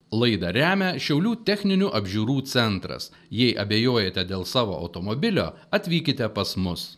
Laidą remia Šiaulių techninių apžiūrų centras. Jei abejojate dėl savo automobilio, atvykite pas mus.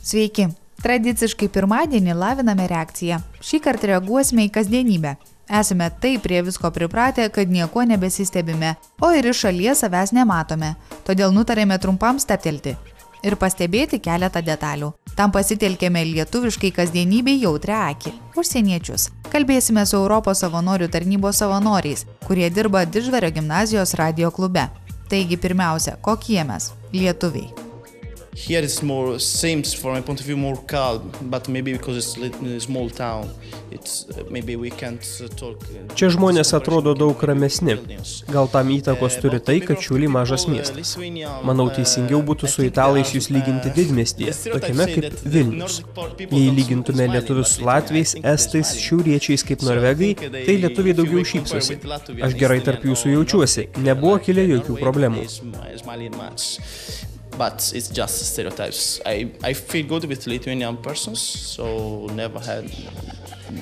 Sveiki! Tradiciškai pirmadienį laviname reakciją. Šįkart reaguosime į kasdienybę. Esame taip prie visko pripratę, kad nieko nebesistebime, o ir iš šalies savęs nematome. Todėl nutarėme trumpam stabtelti ir pastebėti keletą detalių. Tam pasitelkėme lietuviškai kasdienybei jautrią akį – užsieniečius. Kalbėsime su Europos savanorių tarnybos savanoriais, kurie dirba Didždvario gimnazijos radijo klube. Taigi pirmiausia, kokie mes – lietuviai. Here it's more, seems from my point of view, more calm, but maybe because it's a small town, it's maybe we can't talk. Čia žmonės atrodo daug ramesni. Gal tam įtakos turi tai, kad Šiauliai mažas miestas. Manau, teisingiau būtų su italais jūs lyginti didmiestyje, tokiame kaip Vilnius. Jei lygintume lietuvius su latviais, estais, šiauriečiais kaip norvegai, tai lietuviai daugiau šypsosi. Aš gerai tarp jūsų jaučiuosi, nebuvo kilę jokių problemų. But it's just stereotypes. I feel good with Lithuanian persons, so never had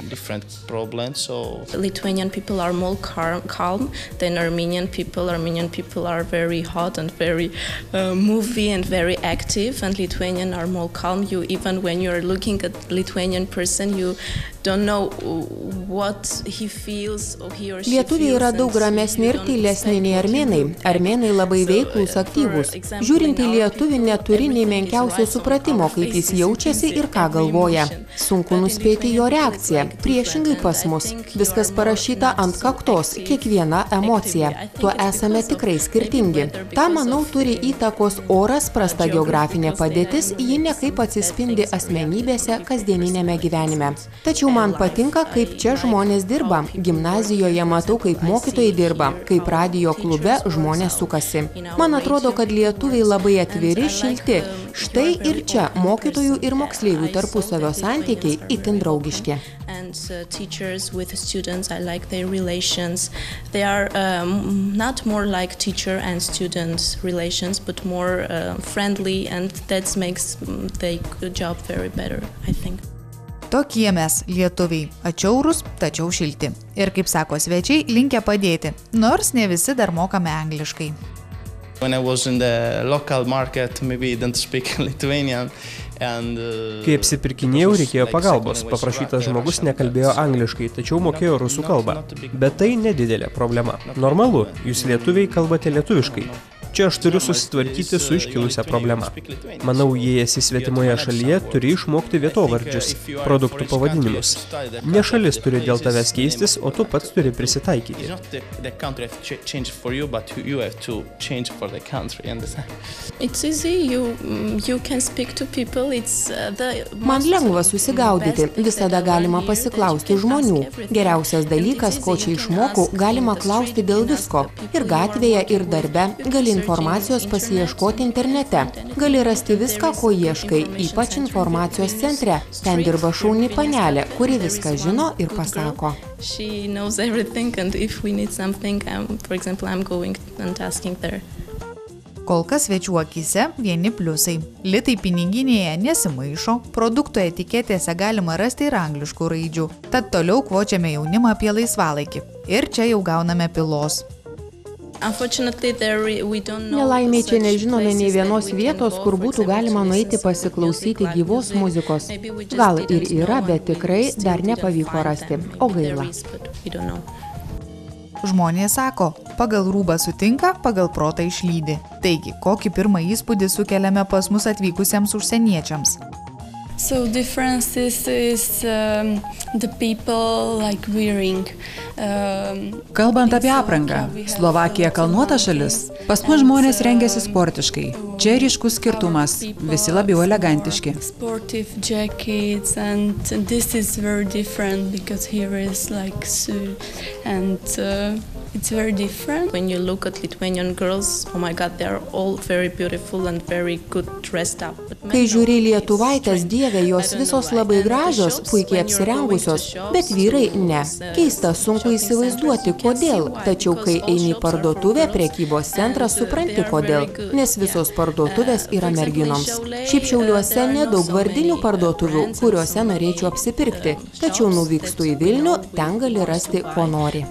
different problems. So Lithuanian people are more calm than Armenian people. Armenian people are very hot and very movie and very active, and Lithuanian are more calm. You even when you're looking at Lithuanian person, you don't know what he feels or he or she feels. Lietuviai yra daug ramesni ir tylesni nei armėnai. Armėnai labai veiklūs, aktyvūs. Žiūrint į lietuvį neturi nei menkiausio supratimo, kaip jis jaučiasi ir ką galvoja. Sunku nuspėti jo reakciją. Priešingai pas mus. Viskas parašyta ant kaktos, kiekviena emocija. Tuo esame tikrai skirtingi. Ta, manau, turi įtakos oras, prasta geografinė padėtis, ji nekaip atsispindi asmenybėse kasdieninėme gyvenime. Tačiau man patinka, kaip čia žmonės dirba. Gimnazijoje matau, kaip mokytojai dirba, kaip radijo klube žmonės sukasi. Man atrodo, kad lietuviai labai atviri, šilti. Štai ir čia mokytojų ir moksleivių tarpusavio santykiai itin draugiški. And teachers with students, I like their relations. They are not more like teacher and student relations, but more friendly, and that makes their job very better, I think. Tokie mes lietuviai, atšiaurūs, tačiau šilti. Ir kaip sako svečiai, linkę padėti, nors ne visi dar mokame angliškai. When I was in the local market, maybe I didn't speak Lithuanian. Kai apsipirkinėjau, reikėjo pagalbos. Paprašytas žmogus nekalbėjo angliškai, tačiau mokėjo rusų kalbą. Bet tai nedidelė problema. Normalu, jūs lietuviai kalbate lietuviškai. Čia aš turiu susitvarkyti su iškilusią problemą. Manau, jei esi svetimoje šalyje, turi išmokti vietovardžius, produktų pavadinimus. Ne šalis turi dėl tavęs keistis, o tu pats turi prisitaikyti. Man lengva susigaudyti, visada galima pasiklausti žmonių. Geriausias dalykas, ko čia išmokau, galima klausti dėl visko. Ir gatvėje, ir darbe, gali informacijos pasiieškoti internete. Gali rasti viską, ko ieškai, ypač informacijos centre. Ten dirba šauni panelė, kuri viską žino ir pasako. She knows everything, and if we need something, for example, I'm going and asking there. Kol kas svečių akyse vieni pliusai. Litai piniginėje nesimaišo, produktų etiketėse galima rasti ir angliškų raidžių. Tad toliau kvočiame jaunimą apie laisvalaikį. Ir čia jau gauname pilos. Nelaimiai čia nežinome nei vienos vietos, kur būtų galima nueiti pasiklausyti gyvos muzikos. Gal ir yra, bet tikrai dar nepavyko rasti. O gaila. Žmonės sako, pagal rūbą sutinka, pagal protą išlydi. Taigi, kokį pirmą įspūdį sukeliame pas mus atvykusiems užsieniečiams? So differences is the people like wearing. Kalbant apie aprangą, Slovakija kalnuota šalis. Pas mus žmonės rengiasi sportiškai. Čia ryškus skirtumas, visi labiau elegantiški. Sportive jackets, and this is very different because here is like suit and it's very different. When you look at Lithuanian girls, oh my God, they are all very beautiful and very good dressed up. Kai žiūri lietuvaitės, dieve, jos visos labai gražios, puikiai apsirengusios, bet vyrai ne. Keista, sunku sunku įsivaizduoti, kodėl, tačiau kai eini į parduotuvę, prekybos centrą, supranti kodėl, nes visos parduotuvės yra merginoms. Šiaip Šiauliuose nedaug vardinių parduotuvių, kuriuose norėčiau apsipirkti, tačiau nuvykstu į Vilnių, ten gali rasti, ko nori.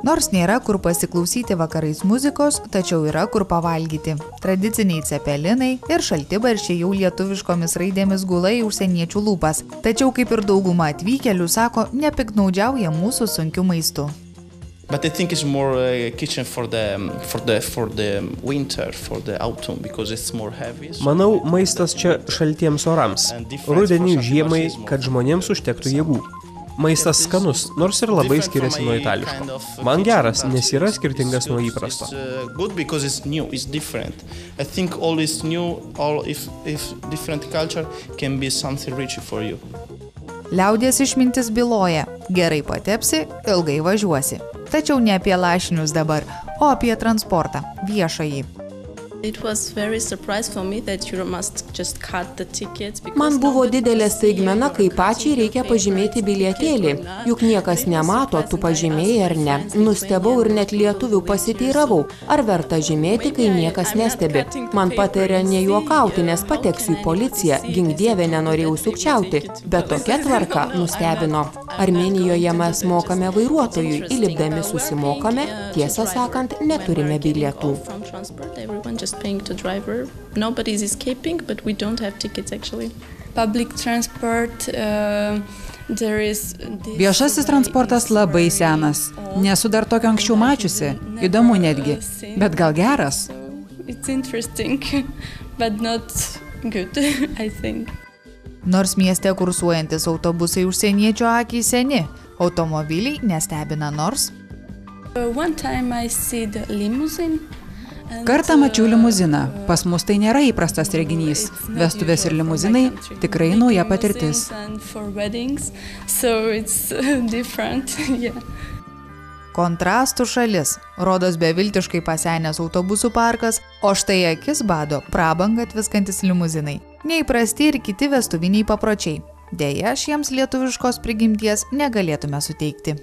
Nors nėra kur pasiklausyti vakarais muzikos, tačiau yra kur pavalgyti. Tradiciniai cepelinai ir šaltibarščiai jau lietuviškomis raidėmis gula į užsieniečių lūpas. Tačiau kaip ir dauguma atvykėlių sako, nepiknaudžiauja mūsų sunkiu maistu. But I think it's more kitchen for the winter, for the autumn, because it's more heavy. Manau, maistas čia šaltiems orams. Rudenį, žiemai, kad žmonėms užtektų jėgų. Maistas skanus, nors ir labai skiriasi nuo itališko. Man geras, nes yra skirtingas nuo įprasto. Good because it's new, it's different. I think all is new, all if different culture can be something rich for you. Liaudies išmintis byloja, gerai patepsi, ilgai važiuosi. Tačiau ne apie lašinius dabar, o apie transportą, viešąjį. Man buvo didelė staigmena, kai pačiai reikia pažymėti bilietėlį. Juk niekas nemato, tu pažymėjai ar ne. Nustebau ir net lietuvių pasiteiravau, ar verta žymėti, kai niekas nestebi. Man patarė nejuokauti, nes pateksiu į policiją, gink dieve nenorėjau sukčiauti. Bet tokia tvarka nustebino. Armėnijoje mes mokame vairuotojui, įlipdami susimokame, tiesą sakant, neturime bilietų. Paying to driver. Nobody is escaping, but we don't have tickets actually. Public transport Viešasis transportas labai senas. Nesu dar tokio anksčiau mačiusi. Įdomu netgi. Bet gal geras? It's interesting, but not good, I think. Nors mieste kursuojantis autobusai užsieniečio akiai seni, automobiliai nestebina nors. One time I see the limousine. Kartą mačiau limuziną. Pas mus tai nėra įprastas reginys. Vestuvės ir limuzinai tikrai nauja patirtis. Kontrastų šalis. Rodos beviltiškai pasenęs autobusų parkas, o štai akis bado prabangą atviskantis limuzinai. Neįprasti ir kiti vestuviniai papročiai. Deja, šiems lietuviškos prigimties negalėtume suteikti.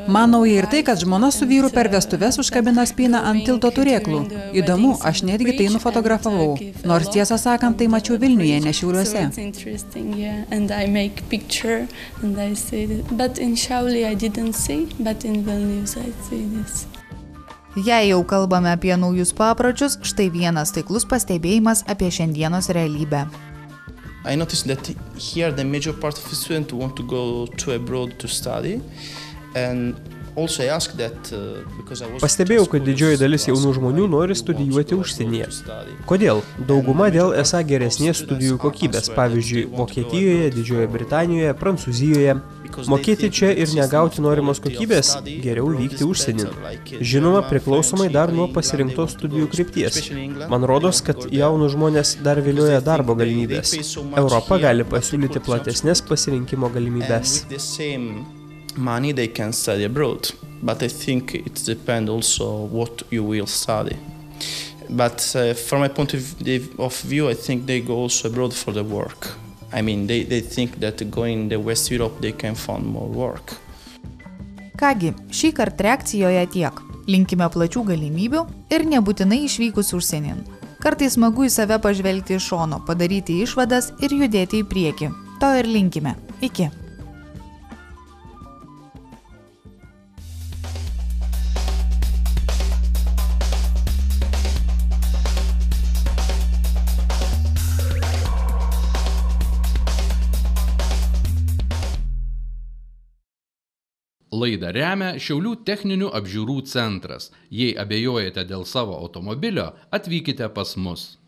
Man nauja ir tai, kad žmona su vyru per vestuves užkabina spyną ant tilto turėklų. Įdomu, aš netgi tai nufotografavau. Nors tiesą sakant, tai mačiau Vilniuje, ne Šiauliuose. Jei jau kalbame apie naujus papročius, štai vienas taiklus pastebėjimas apie šiandienos realybę. I noticed that here the major part of the students want to go to abroad to study. Pastebėjau, kad didžioji dalis jaunų žmonių nori studijuoti užsienyje. Kodėl? Dauguma dėl esą geresnės studijų kokybės, pavyzdžiui, Vokietijoje, Didžiojoje Britanijoje, Prancūzijoje. Mokėti čia ir negauti norimos kokybės, geriau vykti užsienin. Žinoma, priklausomai dar nuo pasirinktos studijų krypties. Man rodos, kad jaunų žmonės dar vilioja darbo galimybės. Europa gali pasiūlyti platesnės pasirinkimo galimybės. Money they can study abroad, but I think it depends also what you will study. But from my point of view, I think they go also abroad for the work. I mean, they think that going to West Europe they can find more work. Kągi, šį kartą reakcijoje tiek. Linkime plačių galimybių ir nebūtinai išvykus užsienin. Kartais smagu į save pažvelgti iš šono, padaryti išvadas ir judėti į priekį. To ir linkime. Iki. Laidą remia Šiaulių techninių apžiūrų centras. Jei abejojate dėl savo automobilio, atvykite pas mus.